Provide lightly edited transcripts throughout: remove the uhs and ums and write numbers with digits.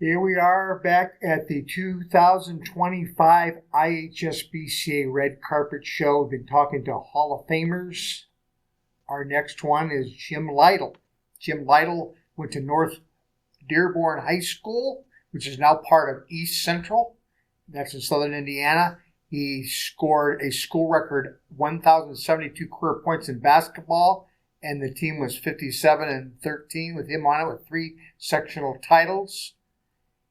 Here we are back at the 2025 IHSBCA Red Carpet Show. We've been talking to Hall of Famers. Our next one is Jim Lyttle. Jim Lyttle went to North Dearborn High School, which is now part of East Central. That's in southern Indiana. He scored a school record 1,072 career points in basketball, and the team was 57-13 with him on it with 3 sectional titles.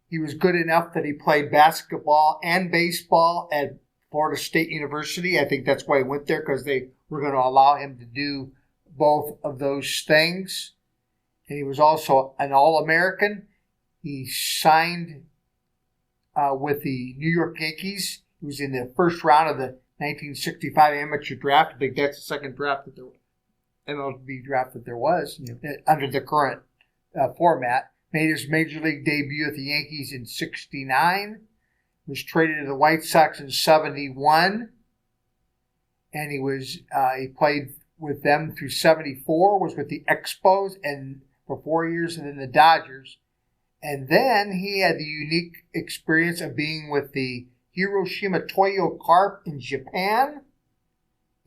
He was good enough that he played basketball and baseball at Florida State University. I think that's why he went there, because they were going to allow him to do both of those things. And he was also an All-American. He signed with the New York Yankees. He was in the first round of the 1965 amateur draft. I think that's the second draft that MLB draft that there was under the current format. Made his major league debut at the Yankees in '69. Was traded to the White Sox in '71, and he played with them through '74. Was with the Expos and for 4 years, and then the Dodgers. And then he had the unique experience of being with the Hiroshima Toyo Carp in Japan,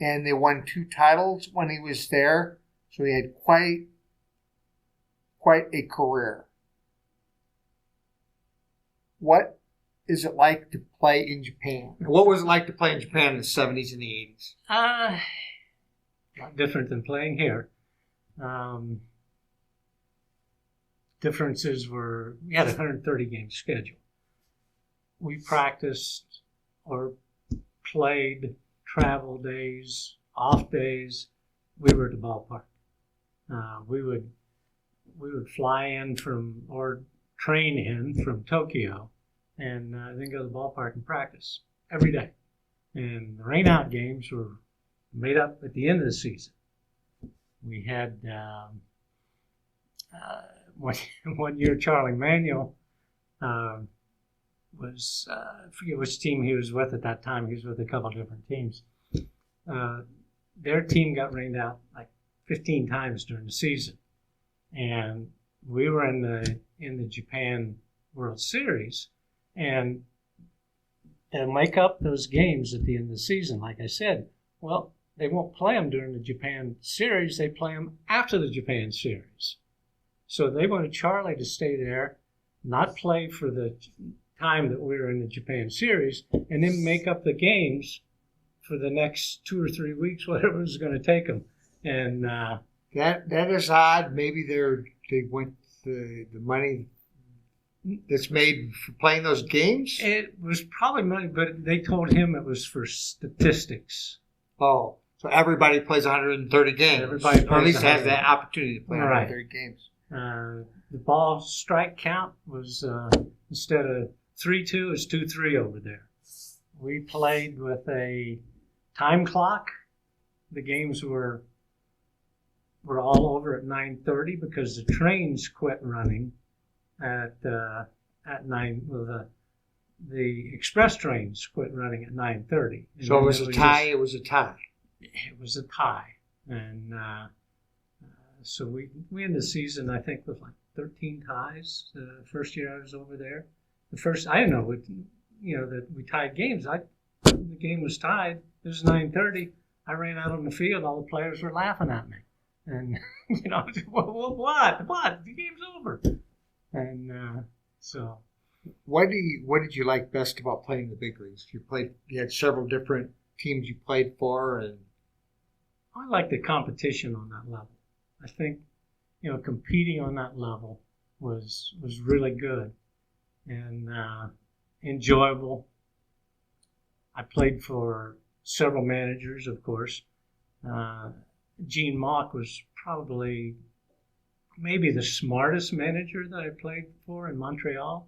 and they won 2 titles when he was there. So he had quite a career. What is it like to play in Japan? What was it like to play in Japan in the 70s and the 80s? A lot different than playing here. Differences were, we had a 130-game schedule. We practiced or played travel days, off days. We were at the ballpark. We would fly in or train in from Tokyo and then go to the ballpark and practice every day. And the rain-out games were made up at the end of the season. We had one year Charlie Manuel was, I forget which team he was with at that time. He was with a couple of different teams. Their team got rained out like 15 times during the season. And we were in the Japan World Series, and to make up those games at the end of the season, like I said, well, they won't play them during the Japan Series. They play them after the Japan Series. So they wanted Charlie to stay there, not play for the time that we were in the Japan Series, and then make up the games for the next 2 or 3 weeks, whatever it was going to take them. And that is odd. Maybe they went the money that's made for playing those games. It was probably money, but they told him it was for statistics. Oh, so everybody plays 130 games. Everybody plays, or at least has that opportunity to play 130 games. The ball strike count was instead of 3-2, it's 2-3 over there. We played with a time clock. The games were all over at 9:30 because the trains quit running at 9. Well, the express trains quit running at 9:30. So it was a tie. It was a tie. It was a tie, and so we ended the season, I think, with like 13 ties. The first year I was over there, I didn't know that we tied games. The game was tied. It was 9:30. I ran out on the field. All the players were laughing at me. And, what? The game's over. And so. What did you like best about playing the big leagues? You had several different teams you played for. And I liked the competition on that level. I think, competing on that level was really good and enjoyable. I played for several managers, of course. Gene Mauch was probably maybe the smartest manager that I played for in Montreal.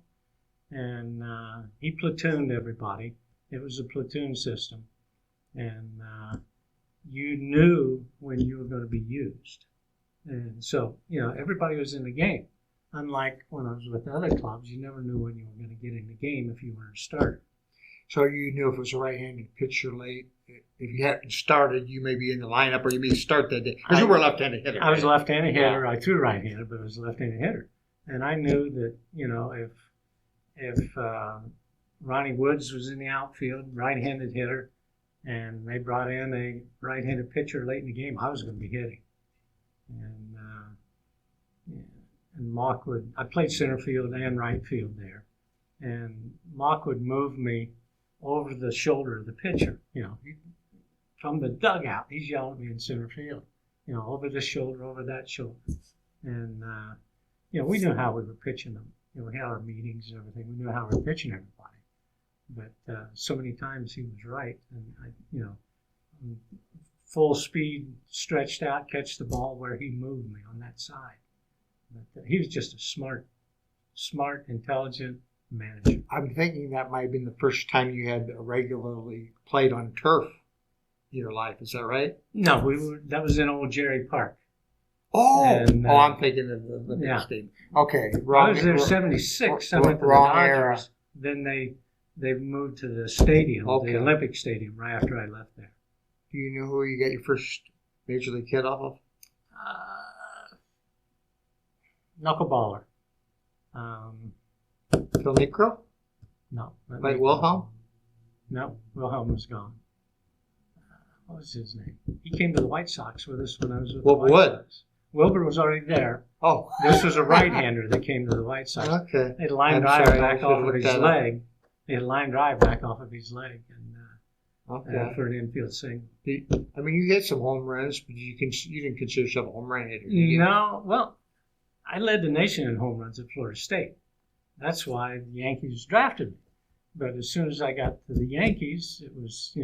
And he platooned everybody. It was a platoon system. And you knew when you were going to be used. And so, everybody was in the game. Unlike when I was with other clubs, you never knew when you were going to get in the game if you weren't a starter. So you knew if it was a right-handed pitcher late, if you hadn't started, you may be in the lineup or you may start that day. Because you were a left-handed hitter. I was a left-handed hitter. I threw right-handed, but I was a left-handed hitter. And I knew that, if if Ronnie Woods was in the outfield, right-handed hitter, and they brought in a right-handed pitcher late in the game, I was going to be hitting. And Mock would, I played center field and right field there, and Mock would move me over the shoulder of the pitcher. From the dugout, he's yelling at me in center field. Over this shoulder, over that shoulder, and we knew how we were pitching them. We had our meetings and everything. We knew how we were pitching everybody. But so many times he was right, and full speed, stretched out, catch the ball where he moved me on that side. But he was just a smart, intelligent manager. I'm thinking that might have been the first time you had regularly played on turf in your life. Is that right? No, that was in Old Jerry Park. Oh, I'm thinking of the big stadium. Okay, wrong. I was there 76. I went to the wrong Dodgers. era. Then they moved to the stadium, the Olympic Stadium, right after I left there. Do you know who you got your first major league hit off of? Knuckleballer. Phil Necro? No. Like Wilhelm? No, Wilhelm was gone. What was his name? He came to the White Sox with us when I was with the White Sox. Wilbur was already there. Oh. This was a right-hander that came to the White Sox. Okay. They had a line drive back off of his leg. They had a line drive back off of his leg for an infield single. I mean, you hit some home runs, but you didn't consider yourself a home run hitter. No. Well, I led the nation in home runs at Florida State. That's why the Yankees drafted me. But as soon as I got to the Yankees, it was,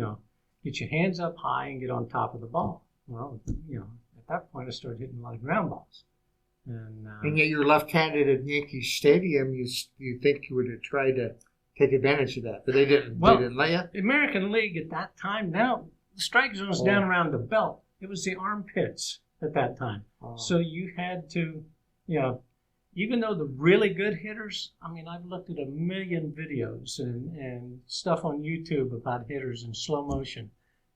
get your hands up high and get on top of the ball. Well, at that point, I started hitting a lot of ground balls. And yet you're left-handed at Yankee Stadium. You think you would have tried to take advantage of that, but they didn't. Well, they didn't let you? The American League at that time, now, the strike zone was down around the belt. It was the armpits at that time. Oh. So you had to, even though the really good hitters, I've looked at a million videos and stuff on YouTube about hitters in slow motion.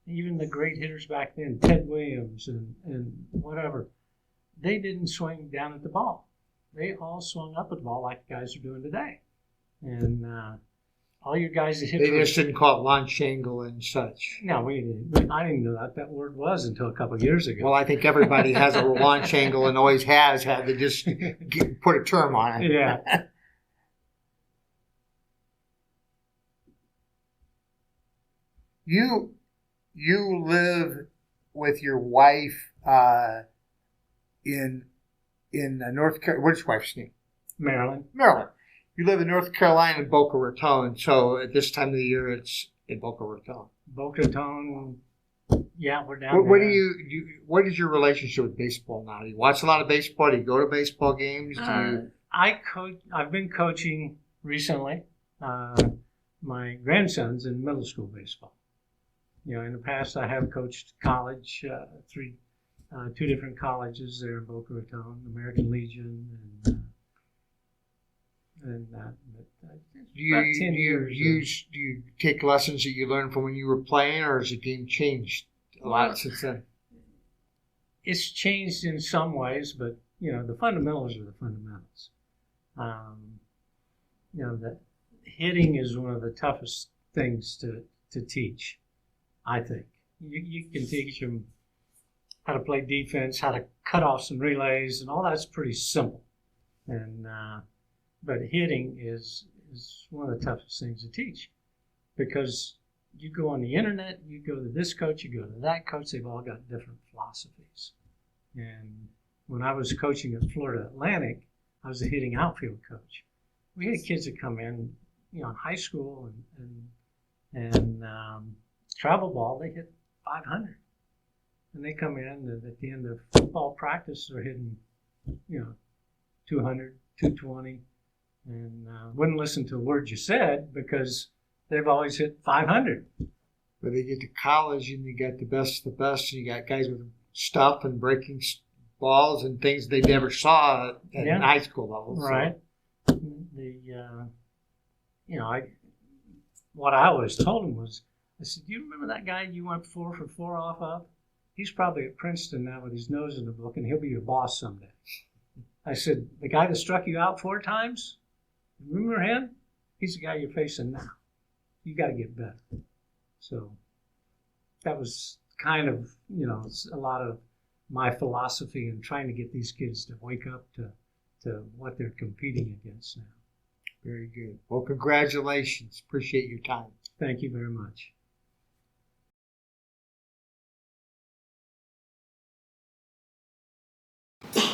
Even the great hitters back then, Ted Williams and whatever, they didn't swing down at the ball. They all swung up at the ball like the guys are doing today. And all your guys that hit... They just didn't call it launch angle and such. No, we didn't. I didn't know what that word was until a couple of years ago. Well, I think everybody has a launch angle and always has had. They just put a term on it. Yeah. You live with your wife in North Carolina. What's your wife's name? Maryland. You live in North Carolina in Boca Raton, so at this time of the year, it's in Boca Raton. Boca Raton, yeah, we're down there. What is your relationship with baseball now? Do you watch a lot of baseball? Do you go to baseball games? I've been coaching recently. My grandson's in middle school baseball. In the past, I have coached college, two different colleges there in Boca Raton, American Legion and that. Do you take lessons that you learned from when you were playing, or has the game changed a lot since then? It's changed in some ways, but the fundamentals are the fundamentals. That hitting is one of the toughest things to teach. I think you can teach them how to play defense, how to cut off some relays, and all that's pretty simple. But hitting is one of the toughest things to teach, because you go on the internet, you go to this coach, you go to that coach, they've all got different philosophies. And when I was coaching at Florida Atlantic, I was a hitting outfield coach. We had kids that come in, in high school and travel ball, they hit 500. And they come in and at the end of football practice, they're hitting, 200, 220. And wouldn't listen to a word you said because they've always hit 500. But they get to college and you got the best of the best. And you got guys with stuff and breaking balls and things they never saw at high school level. Right. So. What I always told them was, I said, do you remember that guy you went 4 for 4 off of? He's probably at Princeton now with his nose in the book, and he'll be your boss someday. I said, the guy that struck you out 4 times? Remember him? he's the guy you're facing now. You got to get better. So that was kind of, a lot of my philosophy in trying to get these kids to wake up to what they're competing against now. Very good. Well, congratulations. Appreciate your time. Thank you very much.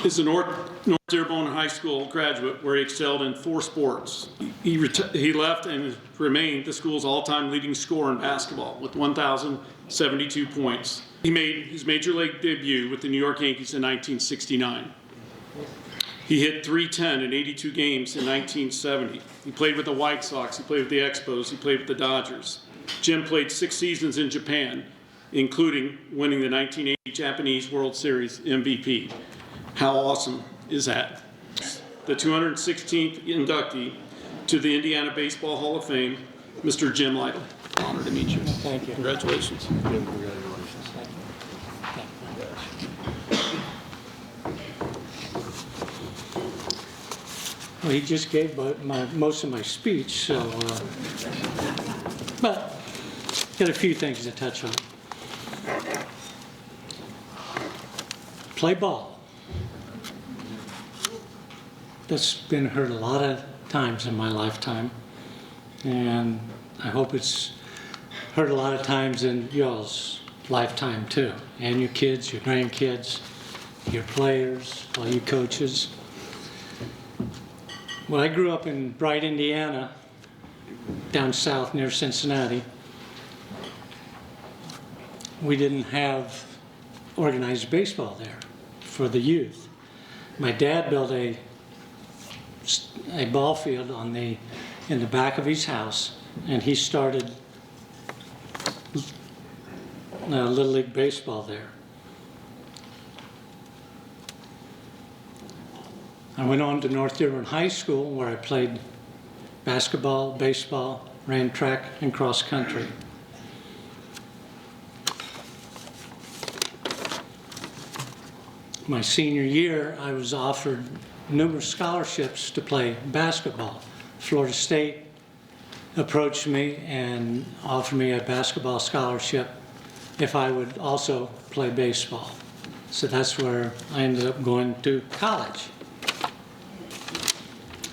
Is a North Dearborn High School graduate where he excelled in 4 sports. He left and remained the school's all-time leading scorer in basketball with 1,072 points. He made his major league debut with the New York Yankees in 1969. He hit .310 in 82 games in 1970. He played with the White Sox, he played with the Expos, he played with the Dodgers. Jim played 6 seasons in Japan, including winning the 1980 Japanese World Series MVP. How awesome is that? The 216th inductee to the Indiana Baseball Hall of Fame, Mr. Jim Lyttle. Honored to meet you. Thank you. Congratulations. Well, he just gave most of my speech, so, but got a few things to touch on. Play ball. That's been heard a lot of times in my lifetime, and I hope it's heard a lot of times in y'all's lifetime too, and your kids, your grandkids, your players, all you coaches. Well, I grew up in Bright, Indiana, down south near Cincinnati. We didn't have organized baseball there for the youth. My dad built a ball field in the back of his house, and he started Little League baseball there. I went on to North Dearborn High School, where I played basketball, baseball, ran track and cross country. My senior year, I was offered numerous scholarships to play basketball. Florida State approached me and offered me a basketball scholarship if I would also play baseball. So that's where I ended up going to college.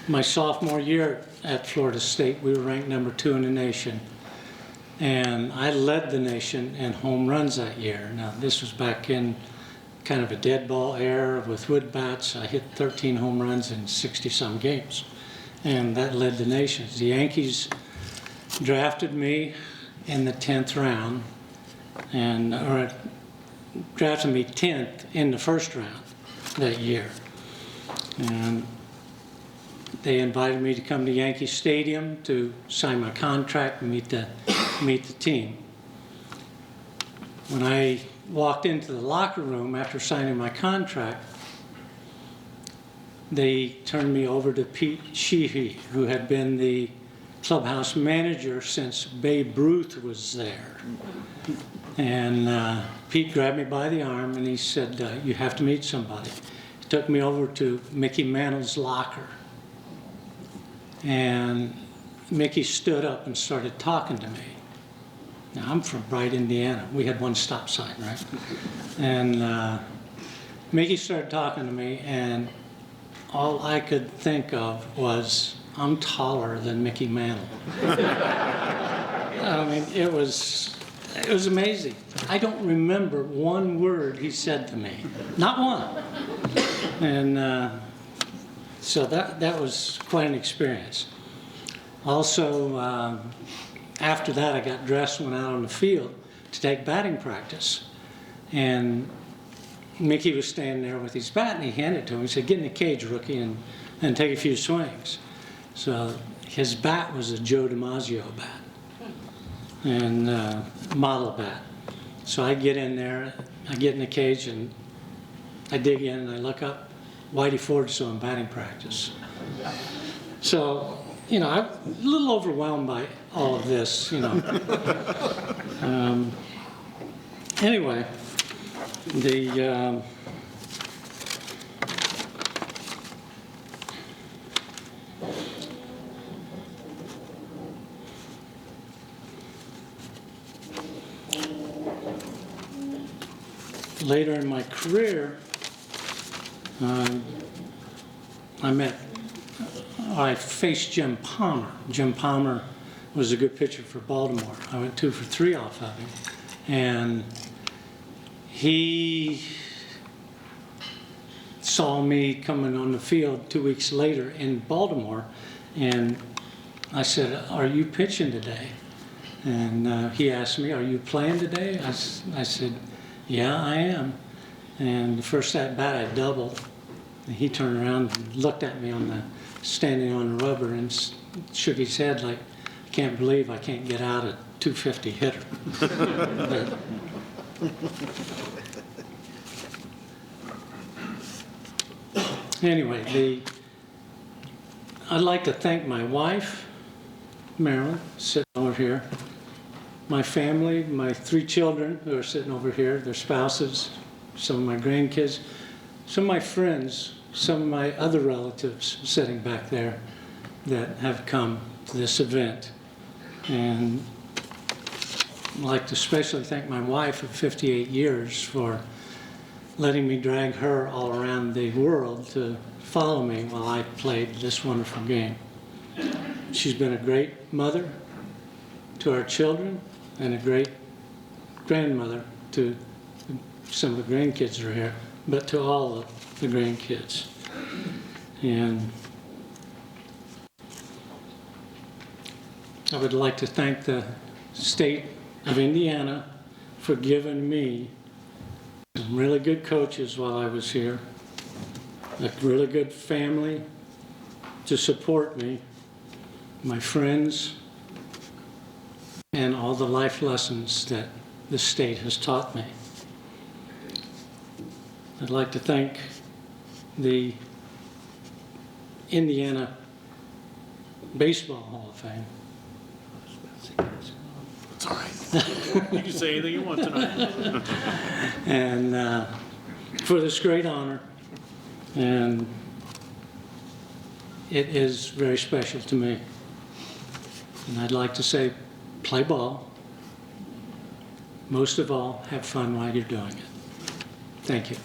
My sophomore year at Florida State, we were ranked number 2 in the nation. And I led the nation in home runs that year. Now, this was back in kind of a dead ball era with wood bats. I hit 13 home runs in 60-some games, and that led the nation. The Yankees drafted me in the 10th round, or drafted me 10th in the first round that year. And they invited me to come to Yankee Stadium to sign my contract and meet the team. When I walked into the locker room after signing my contract, they turned me over to Pete Sheehy, who had been the clubhouse manager since Babe Ruth was there. And Pete grabbed me by the arm and he said, you have to meet somebody. He took me over to Mickey Mantle's locker. And Mickey stood up and started talking to me. Now, I'm from Bright, Indiana. We had one stop sign, right? And Mickey started talking to me, and all I could think of was, I'm taller than Mickey Mantle. I mean, it was amazing. I don't remember one word he said to me, not one. And so that was quite an experience. Also, after that, I got dressed and went out on the field to take batting practice. And Mickey was standing there with his bat, and he handed it to him. He said, get in the cage, rookie, and take a few swings. So his bat was a Joe DiMaggio bat, and model bat. So I get in there, I get in the cage, and I dig in, and I look up. Whitey Ford's doing batting practice. So, you know, I'm a little overwhelmed by all of this, you know. Anyway, later in my career, I faced Jim Palmer. Jim Palmer was a good pitcher for Baltimore. I went 2 for 3 off of him. And he saw me coming on the field 2 weeks later in Baltimore, and I said, "Are you pitching today?" And he asked me, "Are you playing today?" I said, "Yeah, I am." And the first at bat, I doubled. And he turned around and looked at me standing on the rubber and shook his head like, "I can't believe I can't get out a 250 hitter." But, anyway, I'd like to thank my wife, Marilyn, sitting over here, my family, my 3 children who are sitting over here, their spouses, some of my grandkids, some of my friends, some of my other relatives sitting back there that have come to this event. And I'd like to especially thank my wife of 58 years for letting me drag her all around the world to follow me while I played this wonderful game. She's been a great mother to our children and a great grandmother to some of the grandkids that are here, but to all of the grandkids. And I would like to thank the state of Indiana for giving me some really good coaches while I was here, a really good family to support me, my friends, and all the life lessons that the state has taught me. I'd like to thank the Indiana Baseball Hall of Fame. It's all right. You can say anything you want tonight. And for this great honor, and it is very special to me. And I'd like to say, play ball. Most of all, have fun while you're doing it. Thank you.